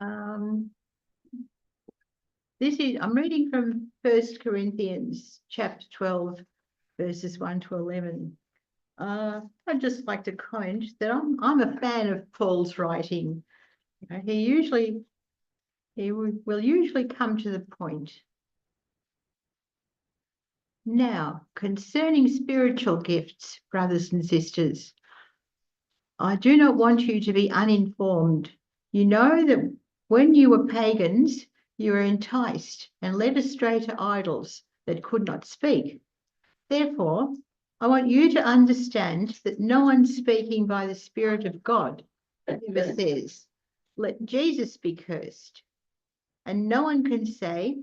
Um, I'm reading from 1 Corinthians chapter 12, verses 1 to 11. I'd just like to comment that I'm a fan of Paul's writing. He will usually come to the point. Now, concerning spiritual gifts, brothers and sisters, I do not want you to be uninformed. You know that when you were pagans, you were enticed and led astray to idols that could not speak. Therefore, I want you to understand that no one speaking by the Spirit of God ever says, "Let Jesus be cursed." And no one can say,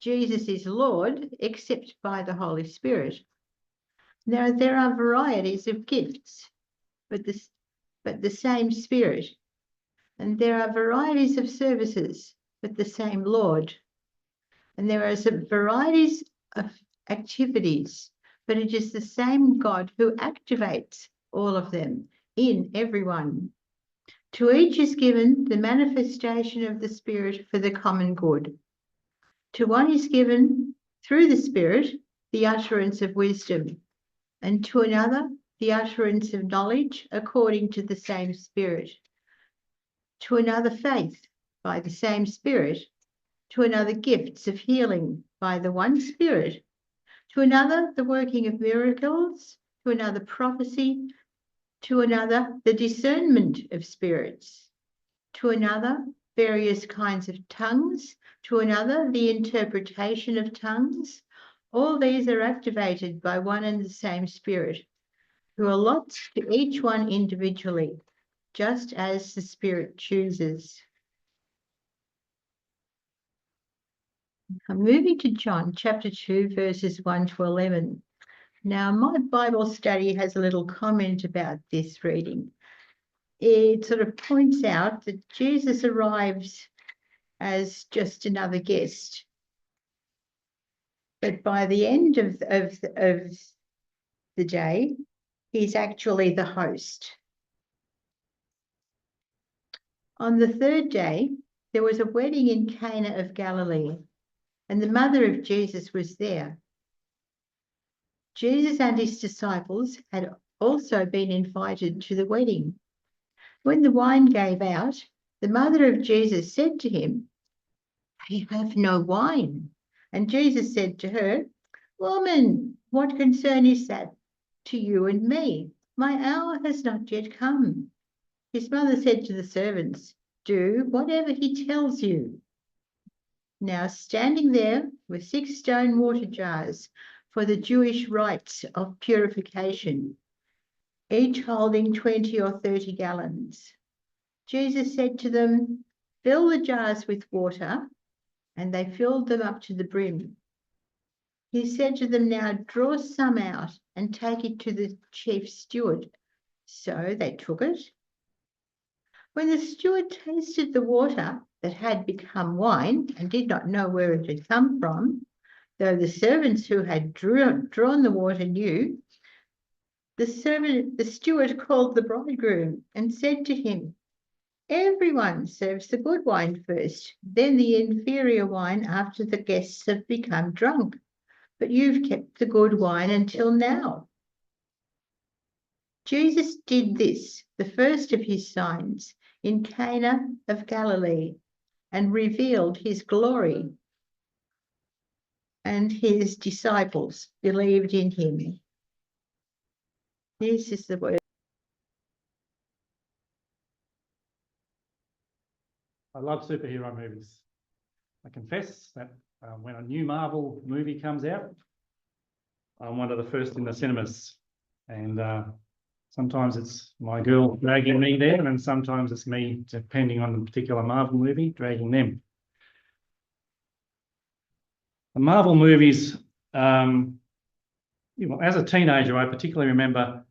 "Jesus is Lord," except by the Holy Spirit. Now, there are varieties of gifts, but the same Spirit. And there are varieties of services, but the same Lord. And there are some varieties of activities, but it is the same God who activates all of them in everyone. To each is given the manifestation of the Spirit for the common good. To one is given, through the Spirit, the utterance of wisdom, and to another, the utterance of knowledge according to the same Spirit. To another, faith by the same Spirit. To another, gifts of healing by the one Spirit. To another, the working of miracles. To another, prophecy. To another, the discernment of spirits. To another, various kinds of tongues. To another, the interpretation of tongues. All these are activated by one and the same Spirit, who allots to each one individually, just as the Spirit chooses. I'm moving to John chapter 2, verses 1 to 11. Now, my Bible study has a little comment about this reading. It sort of points out that Jesus arrives as just another guest. But by the end of the day, he's actually the host. On the third day, there was a wedding in Cana of Galilee, and the mother of Jesus was there. Jesus and his disciples had also been invited to the wedding. When the wine gave out, the mother of Jesus said to him, "They have no wine." And Jesus said to her, "Woman, what concern is that to you and me? My hour has not yet come." His mother said to the servants, "Do whatever he tells you." Now, standing there were 6 stone water jars for the Jewish rites of purification, each holding 20 or 30 gallons. Jesus said to them, "Fill the jars with water," and they filled them up to the brim. He said to them, "Now draw some out and take it to the chief steward." So they took it. When the steward tasted the water that had become wine and did not know where it had come from, though the servants who had drawn the water knew, the steward called the bridegroom and said to him, "Everyone serves the good wine first, then the inferior wine after the guests have become drunk. But you've kept the good wine until now." Jesus did this, the first of his signs, in Cana of Galilee, and revealed his glory, and his disciples believed in him. This is the word. I love superhero movies. I confess that when a new Marvel movie comes out, I'm one of the first in the cinemas. And sometimes it's my girl dragging me there, and sometimes it's me, depending on the particular Marvel movie, dragging them. The Marvel movies, as a teenager, I particularly remember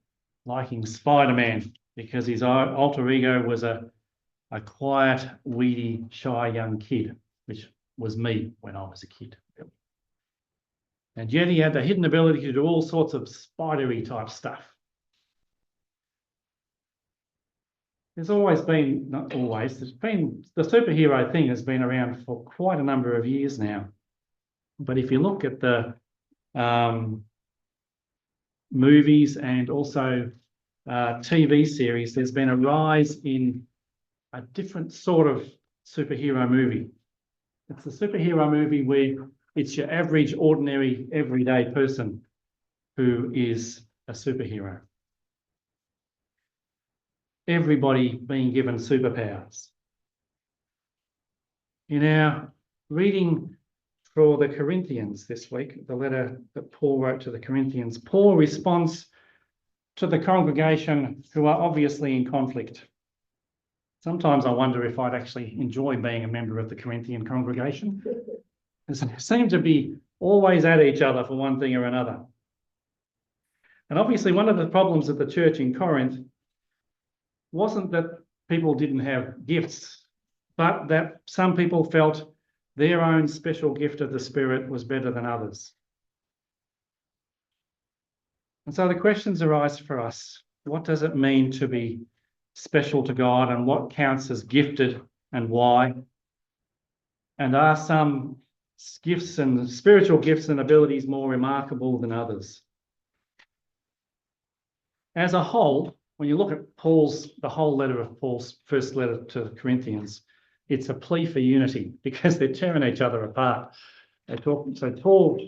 liking Spider-Man because his alter ego was a quiet, weedy, shy young kid, which was me when I was a kid. And yet he had the hidden ability to do all sorts of spidery type stuff. there's always been, not always, there's been, the superhero thing has been around for quite a number of years now. But if you look at the movies and also TV series, there's been a rise in a different sort of superhero movie. It's a superhero movie where it's your average, ordinary, everyday person who is a superhero. Everybody being given superpowers. In our reading for the Corinthians this week, the letter that Paul wrote to the Corinthians, Paul responds to the congregation who are obviously in conflict. Sometimes I wonder if I'd actually enjoy being a member of the Corinthian congregation. They seem to be always at each other for one thing or another. And obviously one of the problems of the church in Corinth wasn't that people didn't have gifts, but that some people felt their own special gift of the Spirit was better than others. And so the questions arise for us. What does it mean to be special to God, and what counts as gifted and why? And are some gifts and spiritual gifts and abilities more remarkable than others? As a whole, when you look at the whole letter of Paul's first letter to the Corinthians, it's a plea for unity because they're tearing each other apart. So Paul,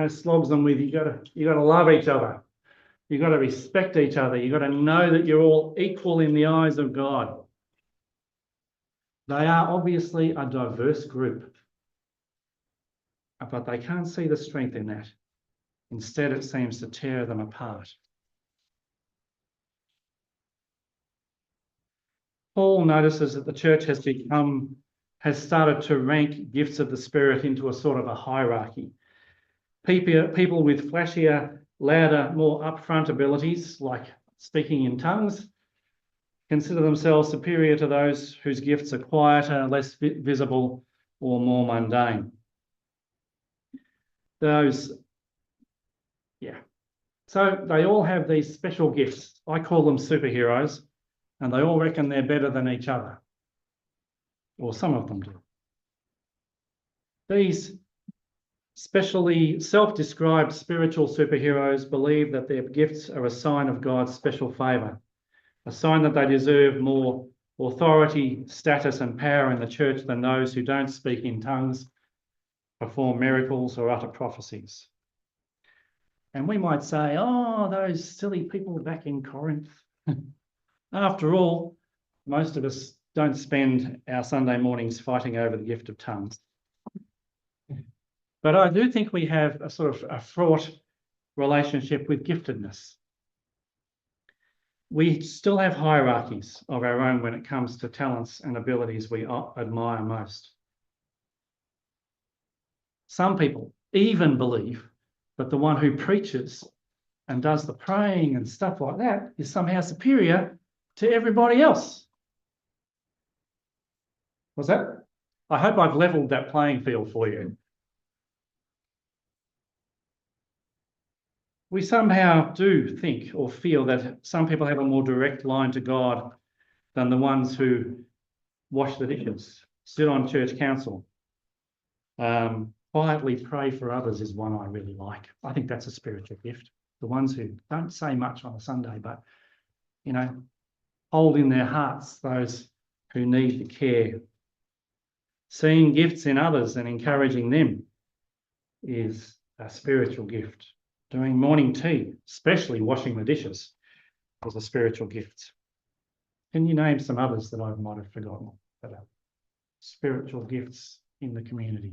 slogs them with, you got to love each other. You got to respect each other. You got to know that you're all equal in the eyes of God. They are obviously a diverse group, but they can't see the strength in that. Instead, it seems to tear them apart. Paul notices that the church has started to rank gifts of the Spirit into a sort of a hierarchy. People with flashier, louder, more upfront abilities, like speaking in tongues, consider themselves superior to those whose gifts are quieter, less visible, or more mundane. So they all have these special gifts. I call them superheroes, and they all reckon they're better than each other. Or some of them do. These specially self-described spiritual superheroes believe that their gifts are a sign of God's special favour, a sign that they deserve more authority, status, and power in the church than those who don't speak in tongues, perform miracles, or utter prophecies. And we might say, oh, those silly people back in Corinth. After all, most of us don't spend our Sunday mornings fighting over the gift of tongues. But I do think we have a sort of a fraught relationship with giftedness. We still have hierarchies of our own when it comes to talents and abilities we admire most. Some people even believe that the one who preaches and does the praying and stuff like that is somehow superior to everybody else. What's that? I hope I've leveled that playing field for you. We somehow do think or feel that some people have a more direct line to God than the ones who wash the dishes, sit on church council. Quietly pray for others is one I really like. I think that's a spiritual gift. The ones who don't say much on a Sunday, but, hold in their hearts those who need the care. Seeing gifts in others and encouraging them is a spiritual gift. Doing morning tea, especially washing the dishes, is a spiritual gift. Can you name some others that I might have forgotten that are spiritual gifts in the community?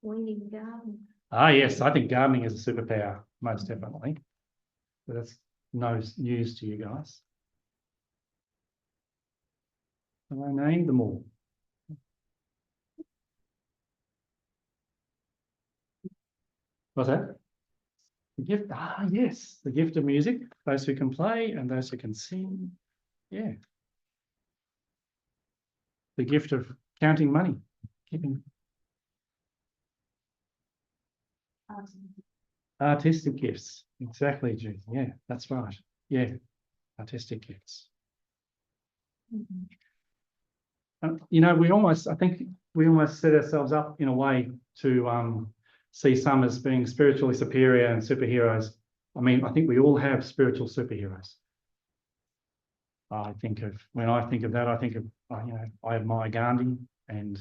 Weeding garden. Ah, yes, I think gardening is a superpower, most definitely. But that's no news to you guys. Have I named them all? What's that? The gift, yes, the gift of music, those who can play and those who can sing. Yeah. The gift of counting money, keeping artistic gifts. Exactly, Judy. Yeah, that's right. Yeah. artistic gifts. Mhm. I think we almost set ourselves up in a way to see some as being spiritually superior and superheroes. I mean, I think we all have spiritual superheroes. When I think of that, I think of, I admire Gandhi and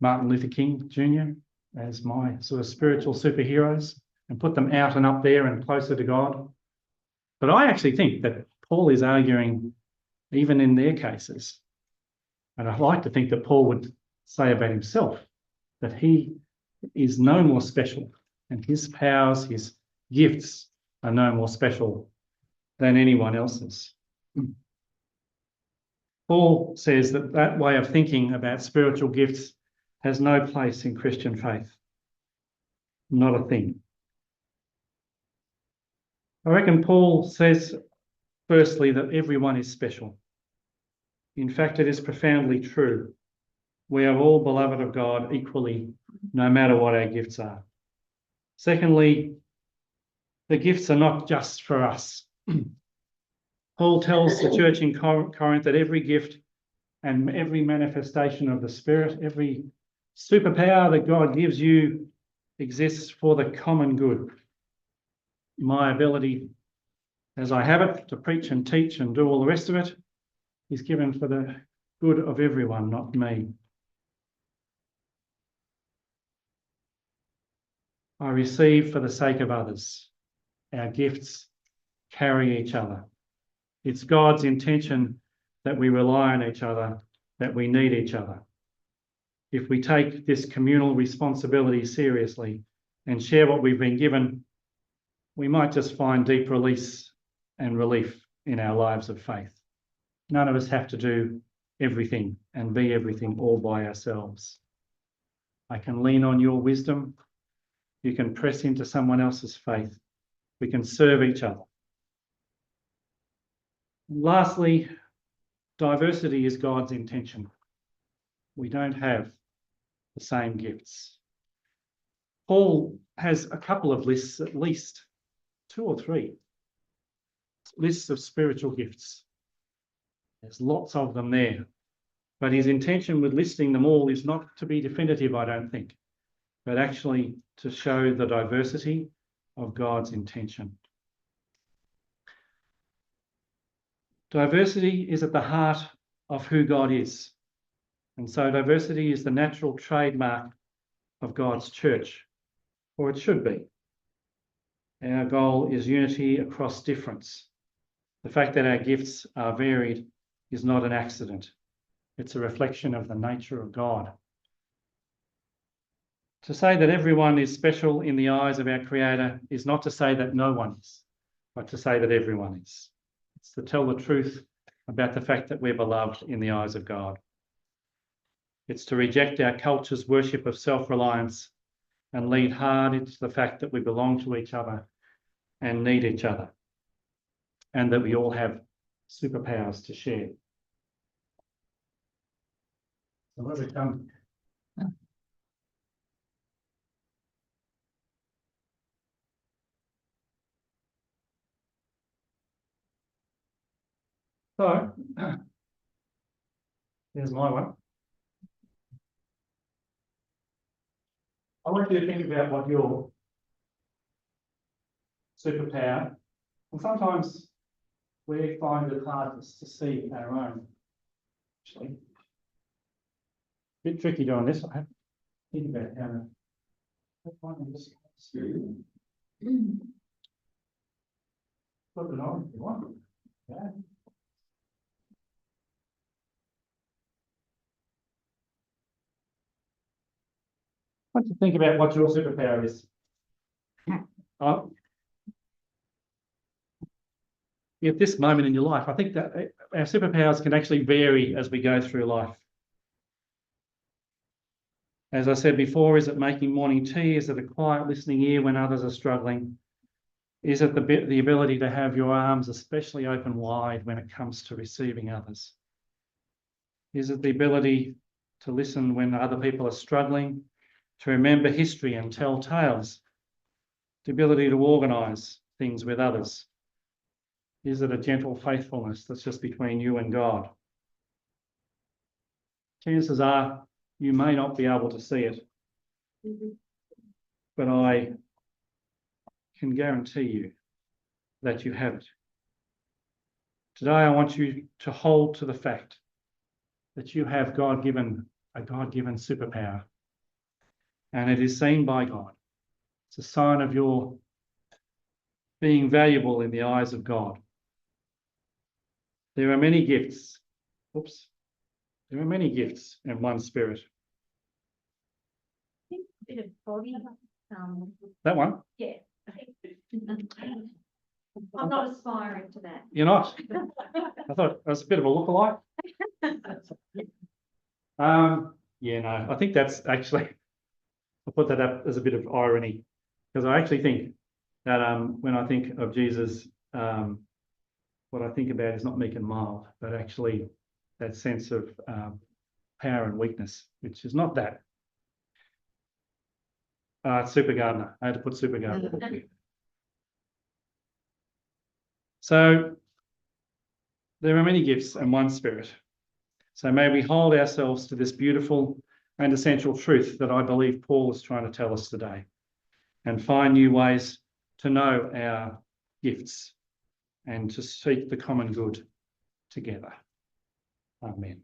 Martin Luther King Jr. as my sort of spiritual superheroes and put them out and up there and closer to God. But I actually think that Paul is arguing, even in their cases, and I'd like to think that Paul would say about himself that he is no more special and his powers, his gifts are no more special than anyone else's. Paul says that that way of thinking about spiritual gifts has no place in Christian faith. Not a thing. I reckon Paul says, firstly, that everyone is special. In fact, it is profoundly true. We are all beloved of God equally, no matter what our gifts are. Secondly, the gifts are not just for us. Paul tells the church in Corinth that every gift and every manifestation of the Spirit, every superpower that God gives you exists for the common good. My ability, as I have it, to preach and teach and do all the rest of it, is given for the good of everyone, not me. I receive for the sake of others. Our gifts carry each other. It's God's intention that we rely on each other, that we need each other. If we take this communal responsibility seriously and share what we've been given, we might just find deep release and relief in our lives of faith. None of us have to do everything and be everything all by ourselves. I can lean on your wisdom. You can press into someone else's faith. We can serve each other. Lastly, diversity is God's intention. We don't have the same gifts. Paul has a couple of lists, at least 2 or 3 lists of spiritual gifts. There's lots of them there. But his intention with listing them all is not to be definitive, I don't think, but actually to show the diversity of God's intention. Diversity is at the heart of who God is. And so diversity is the natural trademark of God's church, or it should be. Our goal is unity across difference. The fact that our gifts are varied is not an accident. It's a reflection of the nature of God. To say that everyone is special in the eyes of our Creator is not to say that no one is, but to say that everyone is. It's to tell the truth about the fact that we're beloved in the eyes of God. It's to reject our culture's worship of self-reliance and lead hard into the fact that we belong to each other and need each other, and that we all have superpowers to share. So where we come. So, there's my one. I want you to think about what your superpower, and sometimes we find it hard to see our own. Actually, a bit tricky doing this. I have to think about how to put it on if you want. Yeah. I want you to think about what your superpower is. At this moment in your life, I think that our superpowers can actually vary as we go through life. As I said before, is it making morning tea? Is it a quiet listening ear when others are struggling? Is it the ability to have your arms especially open wide when it comes to receiving others? Is it the ability to listen when other people are struggling, to remember history and tell tales? The ability to organise things with others? Is it a gentle faithfulness that's just between you and God? Chances are you may not be able to see it, but I can guarantee you that you have it. Today, I want you to hold to the fact that you have a God-given superpower, and it is seen by God. It's a sign of your being valuable in the eyes of God. There are many gifts. Oops. There are many gifts in one spirit. Bit of body, That one? yeah. I'm not aspiring to that. You're not? I thought it was a bit of a lookalike. Yeah, no, I think that's actually, I put that up as a bit of irony, because I actually think that when I think of Jesus, what I think about is not meek and mild, but actually that sense of power and weakness, which is not that. Super gardener. I had to put super gardener. So there are many gifts and one spirit. So may we hold ourselves to this beautiful and essential truth that I believe Paul is trying to tell us today, and find new ways to know our gifts and to seek the common good together. Amen.